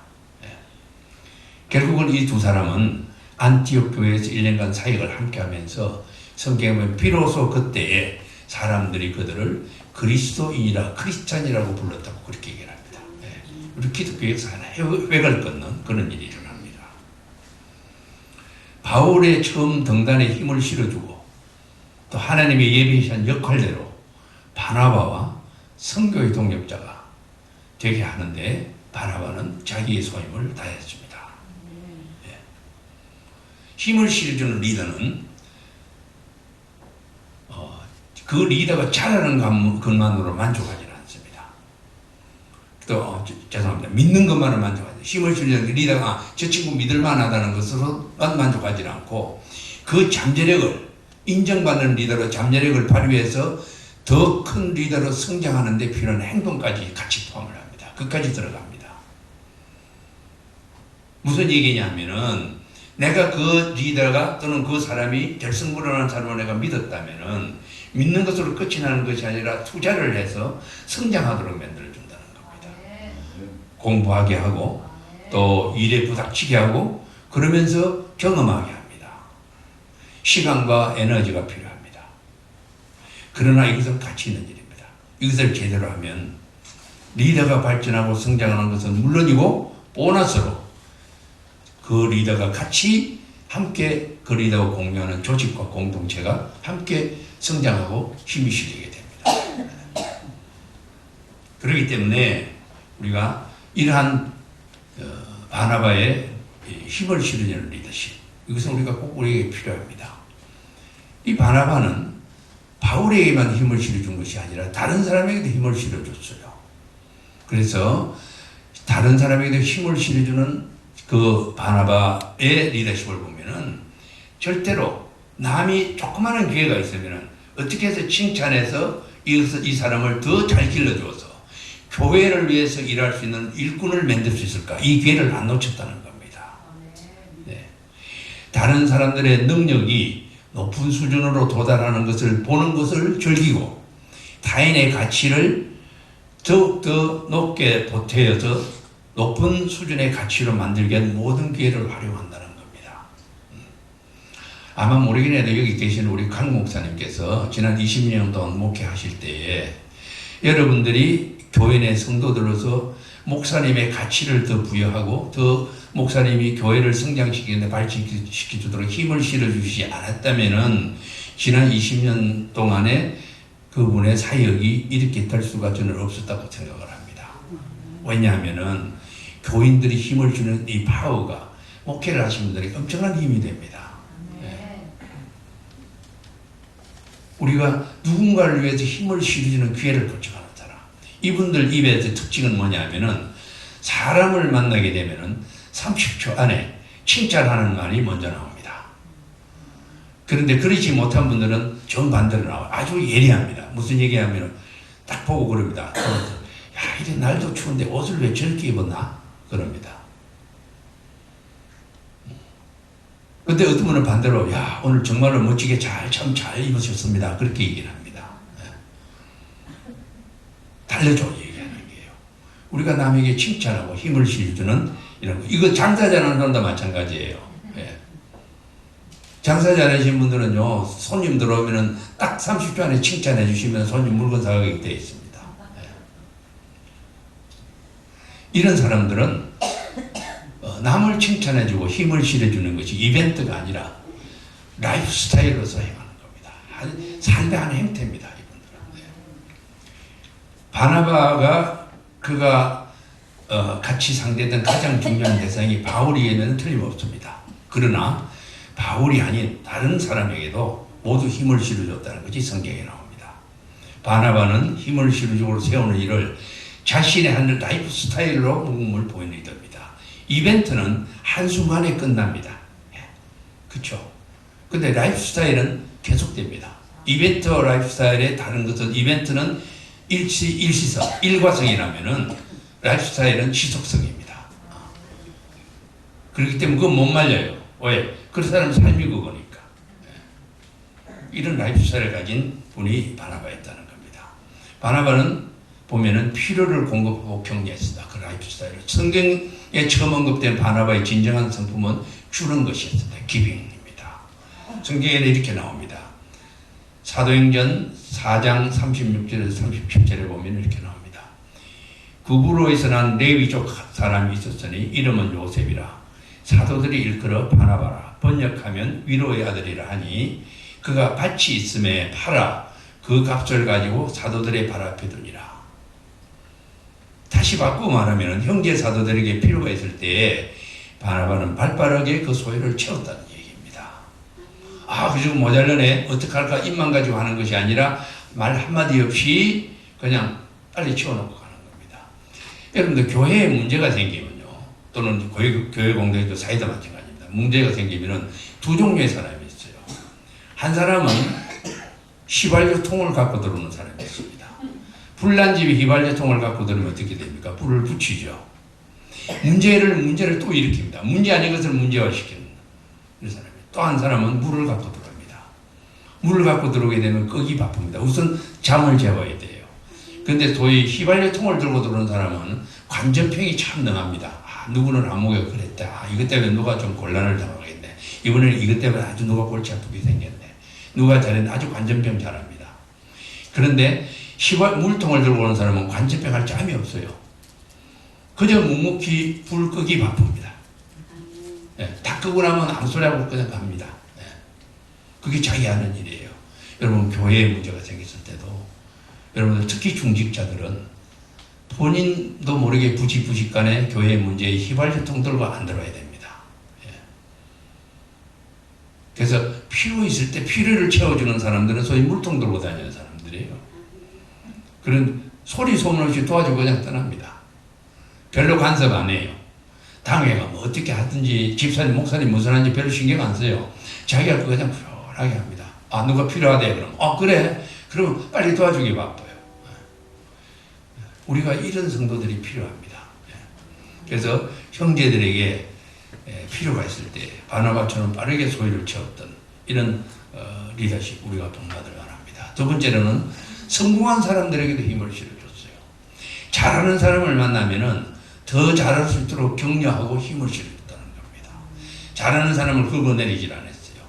결국은 이 두 사람은 안티옥 교회에서 1년간 사역을 함께 하면서 성경에 보면 비로소 그때에 사람들이 그들을 그리스도인이라 크리스찬이라고 불렀다고 그렇게 얘기를 합니다. 우리 기독교 역사에 획을 긋는 그런 일이 일어납니다. 바울의 처음 등단에 힘을 실어주고 또 하나님의 예비하신 역할대로 바나바와 선교의 동력자가 되게 하는데 바나바는 자기의 소임을 다했습니다. 힘을 실어주는 리더는 그 리더가 잘하는 것만으로 만족하지 않습니다. 또 죄송합니다. 믿는 것만으로 만족하지. 힘을 실어주는 리더가 저 친구 믿을만하다는 것으로만 만족하지 않고 그 잠재력을 인정받는 리더로 잠재력을 발휘해서 더 큰 리더로 성장하는 데 필요한 행동까지 같이 포함을 합니다. 그까지 들어갑니다. 무슨 얘기냐면은 내가 그 리더가 또는 그 사람이 결승불허한 사람을 내가 믿었다면은 믿는 것으로 끝이 나는 것이 아니라 투자를 해서 성장하도록 만들어준다는 겁니다. 공부하게 하고 또 일에 부닥치게 하고 그러면서 경험하게 합니다. 시간과 에너지가 필요합니다. 그러나 이것은 가치 있는 일입니다. 이것을 제대로 하면 리더가 발전하고 성장하는 것은 물론이고 보너스로 그 리더가 같이 함께 그 리더가 공유하는 조직과 공동체가 함께 성장하고 힘이 실리게 됩니다. 그렇기 때문에 우리가 이러한 바나바의 힘을 실어주는 리더십 이것은 우리가 꼭 우리에게 필요합니다. 이 바나바는 바울에게만 힘을 실어준 것이 아니라 다른 사람에게도 힘을 실어줬어요. 그래서 다른 사람에게도 힘을 실어주는 그 바나바의 리더십을 보면은 절대로 남이 조그마한 기회가 있으면은 어떻게 해서 칭찬해서 이 사람을 더 잘 길러주어서 교회를 위해서 일할 수 있는 일꾼을 만들 수 있을까? 이 기회를 안 놓쳤다는 겁니다. 네. 다른 사람들의 능력이 높은 수준으로 도달하는 것을 보는 것을 즐기고 타인의 가치를 더욱더 높게 보태어서 높은 수준의 가치로 만들게 한 모든 기회를 활용한다는 겁니다. 아마 모르긴 해도 여기 계신 우리 강 목사님께서 지난 20년 동안 목회하실 때에 여러분들이 교회 내 성도들로서 목사님의 가치를 더 부여하고 더 목사님이 교회를 성장시키는데 발전시켜주도록 힘을 실어주시지 않았다면은 지난 20년 동안에 그분의 사역이 이렇게 될 수가 저는 없었다고 생각을 합니다. 왜냐하면은 교인들이 힘을 주는 이 파워가 목회를 하시는 분들에게 엄청난 힘이 됩니다. 네. 우리가 누군가를 위해서 힘을 실어주는 기회를 거쳐가는 사람. 이분들 입의 특징은 뭐냐면은 사람을 만나게 되면은 30초 안에 칭찬하는 말이 먼저 나옵니다. 그런데 그렇지 못한 분들은 정반대로 나와요. 아주 예리합니다. 무슨 얘기하면 딱 보고 그럽니다. 야, 이래 날도 추운데 옷을 왜 저렇게 입었나? 그럽니다. 근데 어떤 분은 반대로 야, 오늘 정말로 멋지게 참 잘 입으셨습니다. 그렇게 얘기를 합니다. 달려줘 얘기하는 게요. 우리가 남에게 칭찬하고 힘을 실어주는 이런 거. 이거 장사 잘하는 사람도 마찬가지예요. 예. 장사 잘하시는 분들은요, 손님 들어오면은 딱 30초 안에 칭찬해 주시면 손님 물건 사가게 되어 있습니다. 예. 이런 사람들은 남을 칭찬해주고 힘을 실어주는 것이 이벤트가 아니라 라이프 스타일로서 행하는 겁니다. 삶의 한 행태입니다. 이분들은. 네. 바나바가 그가 같이 상대했던 가장 중요한 대상이 바울이에는 틀림없습니다. 그러나 바울이 아닌 다른 사람에게도 모두 힘을 실어줬다는 것이 성경에 나옵니다. 바나바는 힘을 실어주고 세우는 일을 자신의 한 라이프 스타일로 몸을 보이는 리더입니다. 이벤트는 한순간에 끝납니다. 그렇죠? 근데 라이프 스타일은 계속됩니다. 이벤트 라이프 스타일의 다른 것은 이벤트는 일시성, 일과성이라면은 라이프 스타일은 지속성입니다. 그렇기 때문에 그건 못 말려요. 왜? 그 사람 삶이 그거니까. 이런 라이프 스타일을 가진 분이 바나바였다는 겁니다. 바나바는 보면은 필요를 공급하고 격려했습니다. 그 라이프 스타일을. 성경에 처음 언급된 바나바의 진정한 성품은 주는 것이었습니다. 기빙입니다. 성경에는 이렇게 나옵니다. 사도행전 4장 36절에서 37절에 보면 이렇게 나옵니다. 구브로에서 난 레위족 사람이 있었으니 이름은 요셉이라. 사도들이 일컬어 바나바라. 번역하면 위로의 아들이라 하니 그가 밭이 있음에 팔아 그 값을 가지고 사도들의 발 앞에 두니라. 다시 바꾸고 말하면 형제 사도들에게 필요가 있을 때에 바나바는 발빠르게 그 소요를 채웠다는 얘기입니다. 아, 그저 모자라네. 어떡할까? 입만 가지고 하는 것이 아니라 말 한마디 없이 그냥 빨리 채워놓고 가는 겁니다. 여러분들 교회에 문제가 생기면요. 또는 교회 공동체도 사이다 마찬가지입니다. 문제가 생기면은 두 종류의 사람이 있어요. 한 사람은 휘발유 통을 갖고 들어오는 사람이 있습니다. 불난 집에 휘발유 통을 갖고 들으면 어떻게 됩니까? 불을 붙이죠. 문제를 또 일으킵니다. 문제 아닌 것을 문제화시키는 사람이. 또 한 사람은 물을 갖고 들어옵니다. 물을 갖고 들어오게 되면 끄기 바쁩니다. 우선 잠을 재워야 돼요. 근데 소위 휘발유 통을 들고 들어오는 사람은 관전평이 참 능합니다. 아, 누구는 안목에 그랬다. 아, 이것 때문에 누가 좀 곤란을 당하겠네. 이번에는 이것 때문에 아주 누가 골치 아프게 생겼네. 누가 잘했네. 아주 관전평 잘합니다. 그런데 물통을 들고 오는 사람은 관전평 할 짬이 없어요. 그저 묵묵히 불 끄기 바쁩니다. 네, 다 끄고 나면 아무 소리 하고 그냥 갑니다. 네. 그게 자기 하는 일이에요. 여러분, 교회에 문제가 생겼을 때도 여러분들 특히 중직자들은 본인도 모르게 부직간에 교회 문제에 휘발유통 들고 안 들어야 됩니다. 예. 그래서 필요 있을 때 필요를 채워주는 사람들은 소위 물통 들고 다니는 사람들이에요. 그런 소리 소문 없이 도와주고 그냥 떠납니다. 별로 간섭 안 해요. 당회가 뭐 어떻게 하든지 집사님, 목사님 무슨 하는지 별로 신경 안 써요. 자기가 그냥 편하게 합니다. 아, 누가 필요하대 그럼 그래. 그럼 빨리 도와주기 바빠요. 우리가 이런 성도들이 필요합니다. 그래서 형제들에게 필요가 있을 때 바나바처럼 빠르게 소유를 채웠던 이런 리더십 우리가 본받을 만합니다. 두 번째로는 성공한 사람들에게도 힘을 실어줬어요. 잘하는 사람을 만나면은 더 잘할 수 있도록 격려하고 힘을 실어줬다는 겁니다. 잘하는 사람을 긁어내리질 않았어요.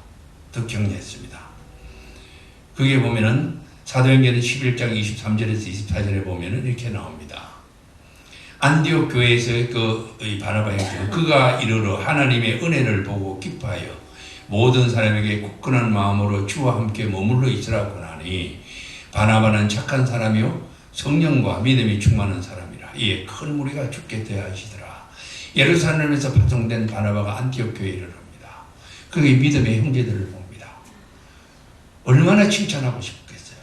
더 격려했습니다. 그게 보면은 사도행전 11장 23절에서 24절에 보면은 이렇게 나옵니다. 안디옥 교회에서 바나바의 그가 이르러 하나님의 은혜를 보고 기뻐하여 모든 사람에게 굳건한 마음으로 주와 함께 머물러 있으라고 하니 바나바는 착한 사람이요 성령과 믿음이 충만한 사람이라. 이에 큰 무리가 죽게 되어 하시더라. 예루살렘에서 파송된 바나바가 안티옥 교회에 이르릅니다. 그의 믿음의 형제들을 봅니다. 얼마나 칭찬하고 싶겠어요.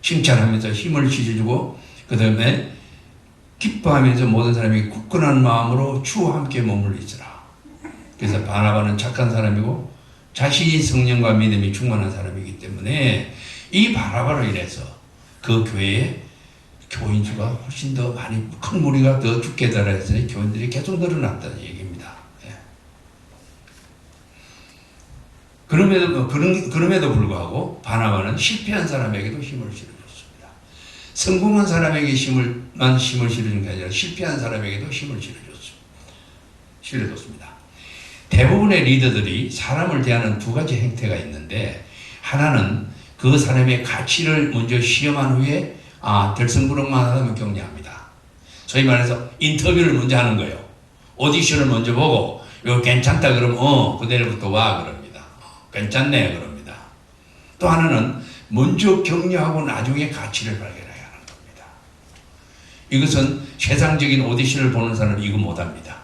칭찬하면서 힘을 실어주고 그 다음에 기뻐하면서 모든 사람이 굳건한 마음으로 주와 함께 머물러 있으라. 그래서 바나바는 착한 사람이고 자신이 성령과 믿음이 충만한 사람이기 때문에 이 바나바로 인해서 그 교회에 교인 수가 훨씬 더 많이 큰 무리가 더 죽게 달아서 교인들이 계속 늘어났다는 얘기입니다. 예. 그럼에도 불구하고 바나바는 실패한 사람에게도 힘을 실어줬습니다. 성공한 사람에게 힘을 실어준 게 아니라 실패한 사람에게도 힘을 실어줬습니다. 대부분의 리더들이 사람을 대하는 두 가지 행태가 있는데, 하나는 그 사람의 가치를 먼저 시험한 후에 들성부름만 하면 격려합니다. 소위 말해서 인터뷰를 먼저 하는 거예요. 오디션을 먼저 보고 이거 괜찮다 그러면 그대로부터 와 그럽니다. 괜찮네 그럽니다. 또 하나는 먼저 격려하고 나중에 가치를 발견해야 하는 겁니다. 이것은 세상적인 오디션을 보는 사람은 이거 못합니다.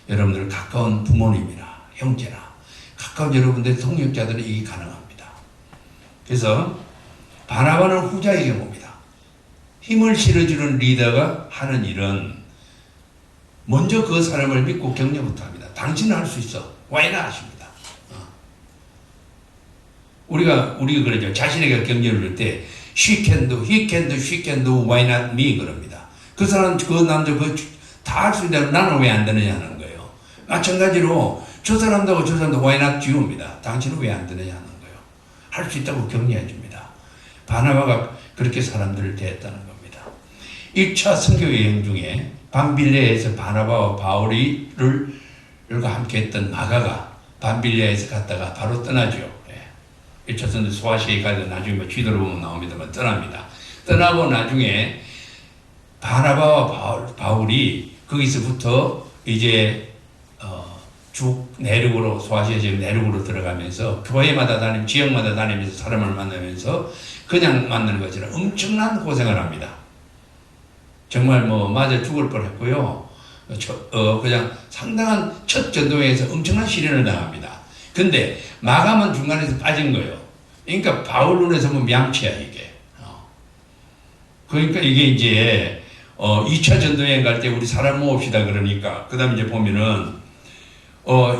여러분들 가까운 부모님이나 형제나 가까운 여러분들의 동역자들은 이게 가능합니다. 그래서 바나바는 후자에게 봅니다. 힘을 실어주는 리더가 하는 일은 먼저 그 사람을 믿고 격려부터 합니다. 당신은 할 수 있어. 와이나 하십니다. 우리가 그러죠. 자신에게 격려를 줄 때 she can do, he can do, she can do, why not me 그럽니다. 그 사람, 그 남자 다 할 수 있는데 나는 왜 안 되느냐 하는 거예요. 마찬가지로 저 사람도 하고 저 사람도 why not you입니다. 당신은 왜 안 되느냐 하는 거예요. 할 수 있다고 격려해 줍니다. 바나바가 그렇게 사람들을 대했다는 겁니다. 1차 선교 여행 중에 밤빌레에서 바나바와 바울이를 함께 했던 마가가 밤빌레에서 갔다가 바로 떠나죠. 1차 선교 소아시아에 가서 나중에 쥐도로 보면 나옵니다만 떠납니다. 떠나고 나중에 바나바와 바울이 거기서부터 이제 쭉 내륙으로 소아시아 지역 내륙으로 들어가면서 교회마다 지역마다 다니면서 사람을 만나면서 그냥 만나는 것처럼 엄청난 고생을 합니다. 정말 맞아 죽을 뻔했고요. 그냥 상당한 첫 전도회에서 엄청난 시련을 당합니다. 근데 마감은 중간에서 빠진 거예요. 그러니까 바울 눈에서 보면 명치야 이게. 그러니까 이게 이제 2차 전도여행 갈 때 우리 사람 모읍시다 그러니까 그 다음에 이제 보면은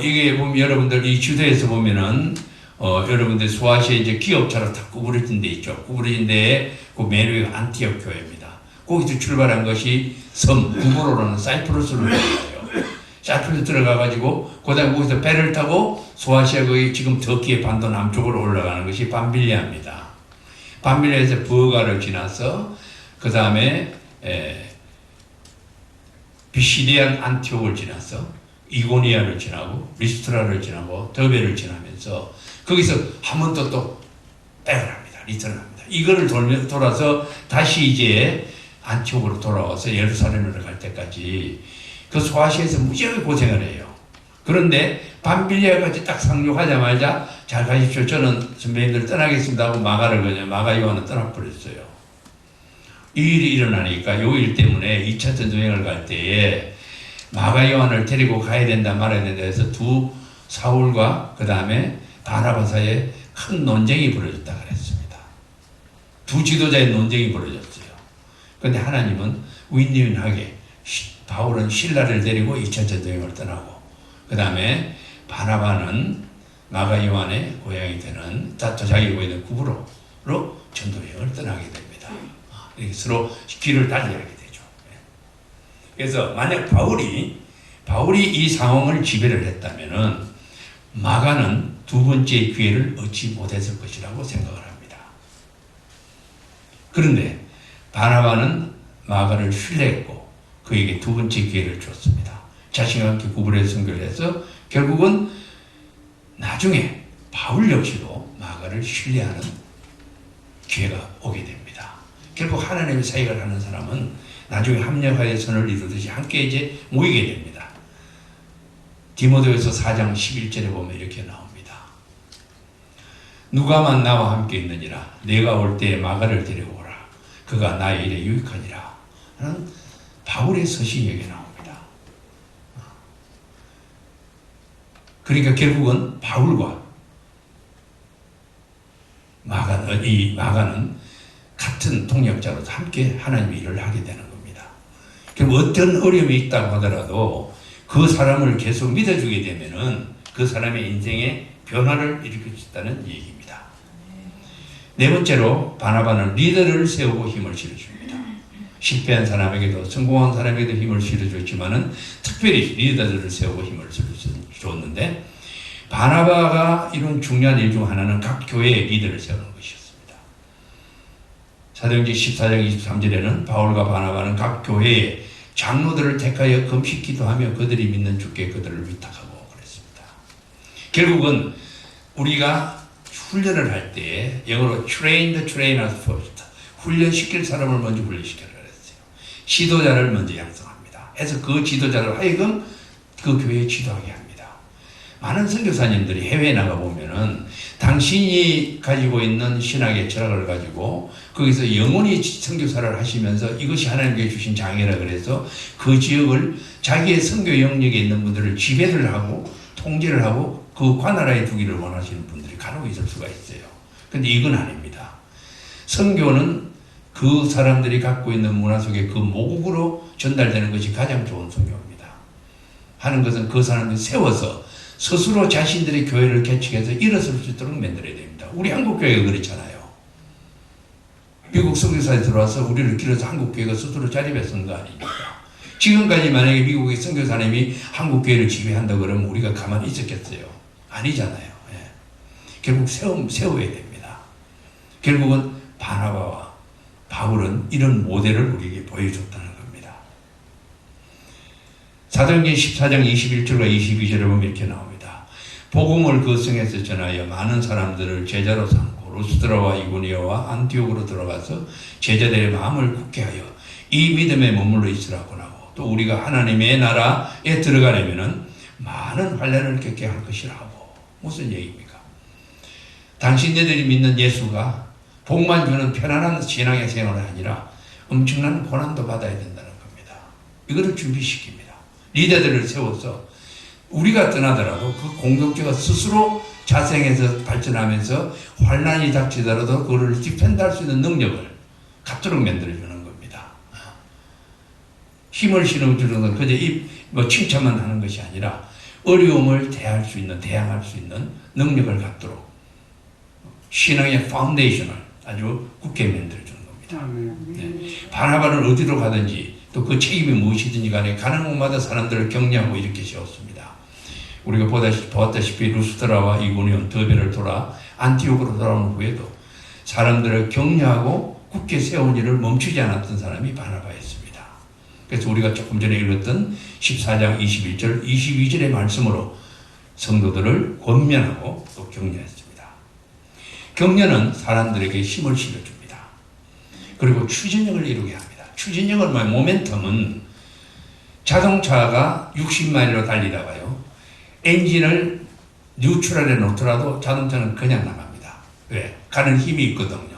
이게 보면 여러분들 이 주도에서 보면은 여러분들 소아시아 이제 기업차로 다 구부러진 데 있죠. 구부러진 데에 그 맨 위에 안티옥 교회입니다. 거기서 출발한 것이 섬 구브로라는 사이프러스로 들어가요. 사이프러스 들어가가지고 그다음 거기서 배를 타고 소아시아 거기 지금 터키의 반도 남쪽으로 올라가는 것이 밤빌리아입니다. 밤빌리아에서 버가를 지나서 그 다음에 비시디안 안티옥을 지나서 이고니아를 지나고 리스트라를 지나고 더베를 지나면서 거기서 한 번 또 백을 합니다. 리턴을 합니다. 이거를 돌아서 다시 이제 안티옥으로 돌아와서 예루살렘으로 갈 때까지 그 소아시아에서 무지하게 고생을 해요. 그런데 밤빌리아까지 딱 상륙하자마자 잘 가십시오. 저는 선배님들 떠나겠습니다 하고 마가 요한은 떠나버렸어요. 이 일이 일어나니까 요 일 때문에 2차 전도여행을 갈 때에 마가 요한을 데리고 가야 된다 말아야 된다 해서 사울과 그 다음에 바나바 사이에 큰 논쟁이 벌어졌다 그랬습니다. 두 지도자의 논쟁이 벌어졌어요. 그런데 하나님은 윈윈하게 바울은 신라를 데리고 2차 전도여행을 떠나고 그 다음에 바나바는 마가 요한의 고향이 되는 자기 고향인 구브로로 전도여행을 떠나게 됩니다. 이렇게 서로 길을 달리하게 되죠. 그래서 만약 바울이 이 상황을 지배를 했다면은 마가는 두 번째 기회를 얻지 못했을 것이라고 생각을 합니다. 그런데 바나바는 마가를 신뢰했고 그에게 두 번째 기회를 줬습니다. 자신과 함께 구브로에서 선교를 해서 결국은 나중에 바울 역시도 마가를 신뢰하는 기회가 오게 됩니다. 결국 하나님의 사역을 하는 사람은 나중에 합력하여 선을 이루듯이 함께 이제 모이게 됩니다. 디모데후서 4장 11절에 보면 이렇게 나옵니다. 누가만 나와 함께 있느니라 내가 올 때에 마가를 데리고 오라. 그가 나의 일에 유익하니라. 하는 바울의 서신이 여기 나옵니다. 그러니까 결국은 바울과 마가는 같은 동역자로서 함께 하나님의 일을 하게 되는 겁니다. 그럼 어떤 어려움이 있다고 하더라도 그 사람을 계속 믿어주게 되면은 그 사람의 인생에 변화를 일으킬 수 있다는 얘기입니다. 네 번째로 바나바는 리더를 세우고 힘을 실어줍니다. 실패한 사람에게도 성공한 사람에게도 힘을 실어줬지만은 특별히 리더들을 세우고 힘을 실어줬는데 바나바가 이룬 중요한 일 중 하나는 각 교회의 리더를 세우는 것이었습니다. 사도행전 14장 23절에는 바울과 바나바는 각 교회의 장로들을 택하여 금식 기도하며 그들이 믿는 주께 그들을 위탁하고 그랬습니다. 결국은 우리가 훈련을 할 때 영어로 train the trainers first, 훈련시킬 사람을 먼저 훈련시켜라 그랬어요. 지도자를 먼저 양성합니다. 해서 그 지도자를 하여금 그 교회에 지도하게 합니다. 많은 선교사님들이 해외에 나가보면은 당신이 가지고 있는 신학의 철학을 가지고 거기서 영원히 선교사를 하시면서 이것이 하나님께 주신 장애라 그래서 그 지역을 자기의 선교 영역에 있는 분들을 지배를 하고 통제를 하고 그 관할하에 두기를 원하시는 분들이 간혹 있을 수가 있어요. 근데 이건 아닙니다. 선교는 그 사람들이 갖고 있는 문화 속에 그 모국으로 전달되는 것이 가장 좋은 선교입니다. 하는 것은 그 사람들이 세워서 스스로 자신들의 교회를 개척해서 일어설 수 있도록 만들어야 됩니다. 우리 한국교회가 그렇잖아요. 미국 선교사에 들어와서 우리를 길어서 한국교회가 스스로 자립해 쓴 거 아닙니까? 지금까지 만약에 미국의 선교사님이 한국교회를 지배한다 그러면 우리가 가만히 있었겠어요? 아니잖아요. 예. 결국 세워야 됩니다. 결국은 바나바와 바울은 이런 모델을 우리에게 보여줬다는 겁니다. 사도행전 14장 21절과 22절에 보면 이렇게 나옵니다. 복음을 그 성에서 전하여 많은 사람들을 제자로 삼고 루스드라와 이고니아와 안티옥으로 들어가서 제자들의 마음을 굳게 하여 이 믿음에 머물러 있으라고 하고 또 우리가 하나님의 나라에 들어가려면은 많은 환난을 겪게 할 것이라고. 무슨 얘기입니까? 당신네들이 믿는 예수가 복만 주는 편안한 신앙의 생활이 아니라 엄청난 고난도 받아야 된다는 겁니다. 이거를 준비시킵니다. 리더들을 세워서 우리가 떠나더라도 그 공동체가 스스로 자생해서 발전하면서 환난이 닥치더라도 그거를 디펜드할 수 있는 능력을 갖도록 만들어주는 겁니다. 힘을 실어주는 건 그저 칭찬만 하는 것이 아니라 어려움을 대항할 수 있는 능력을 갖도록 신앙의 파운데이션을 아주 굳게 만들어주는 겁니다. 네. 바나바는 어디로 가든지 또 그 책임이 무엇이든지 간에 가는 곳마다 사람들을 격려하고 이렇게 세웠습니다. 우리가 보았다시피 루스드라와 이고니온 더베를 돌아 안티옥으로 돌아온 후에도 사람들을 격려하고 굳게 세운 일을 멈추지 않았던 사람이 바나바였습니다. 그래서 우리가 조금 전에 읽었던 14장 21절, 22절의 말씀으로 성도들을 권면하고 또 격려했습니다. 격려는 사람들에게 힘을 실어줍니다. 그리고 추진력을 이루게 합니다. 추진력을 모멘텀은 자동차가 60마일로 달리다가요. 엔진을 뉴트럴에 놓더라도 자동차는 그냥 나갑니다. 왜? 가는 힘이 있거든요.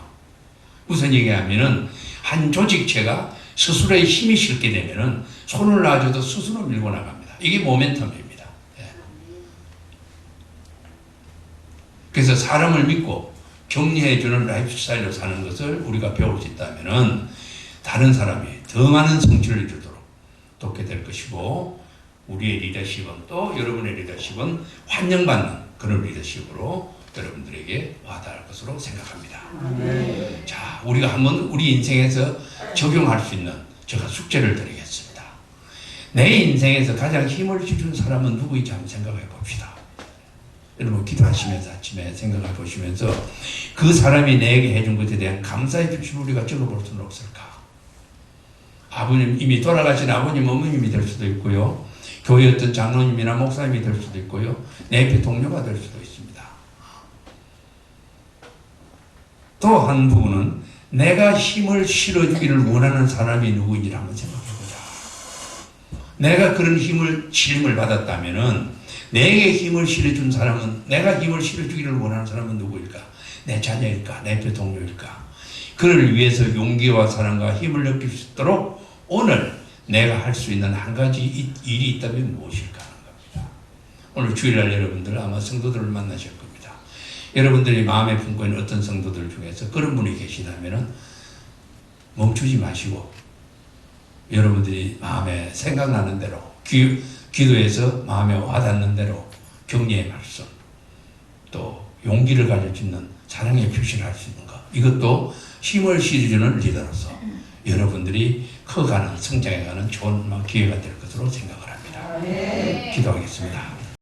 무슨 얘기하면은 한 조직체가 스스로의 힘이 실게 되면은 손을 놔줘도 스스로 밀고 나갑니다. 이게 모멘텀입니다. 예. 그래서 사람을 믿고 격려해주는 라이프 스타일로 사는 것을 우리가 배울 수 있다면은 다른 사람이 더 많은 성취를 이루도록 돕게 될 것이고 우리의 리더십은 또 여러분의 리더십은 환영받는 그런 리더십으로 여러분들에게 와닿을 것으로 생각합니다. 자, 우리가 한번 우리 인생에서 적용할 수 있는 제가 숙제를 드리겠습니다. 내 인생에서 가장 힘을 준 사람은 누구인지 한번 생각해 봅시다. 여러분 기도하시면서 아침에 생각해 보시면서 그 사람이 내게 해준 것에 대한 감사의 표시를 우리가 적어볼 수는 없을까? 아버님, 이미 돌아가신 아버님, 어머님이 될 수도 있고요. 교회 어떤 장로님이나 목사님이 될 수도 있고요. 내 옆에 동료가 될 수도 있습니다. 또 한 부분은 내가 힘을 실어주기를 원하는 사람이 누구인지를 한번 생각해보자. 내가 그런 실임을 받았다면은 내게 힘을 실어준 사람은, 내가 힘을 실어주기를 원하는 사람은 누구일까? 내 자녀일까? 내 옆에 동료일까? 그를 위해서 용기와 사랑과 힘을 느낄 수 있도록 오늘 내가 할 수 있는 한 가지 일이 있다면 무엇일까 하는 겁니다. 오늘 주일날 여러분들 아마 성도들을 만나실 겁니다. 여러분들이 마음에 품고 있는 어떤 성도들 중에서 그런 분이 계시다면 멈추지 마시고 여러분들이 마음에 생각나는 대로 기도해서 마음에 와닿는 대로 격려의 말씀 또 용기를 가질 수 있는 사랑의 표시를 할 수 있는 것, 이것도 힘을 실어주는 리더로서 여러분들이 커가는 성장해가는 좋은 기회가 될 것으로 생각을 합니다. 기도하겠습니다.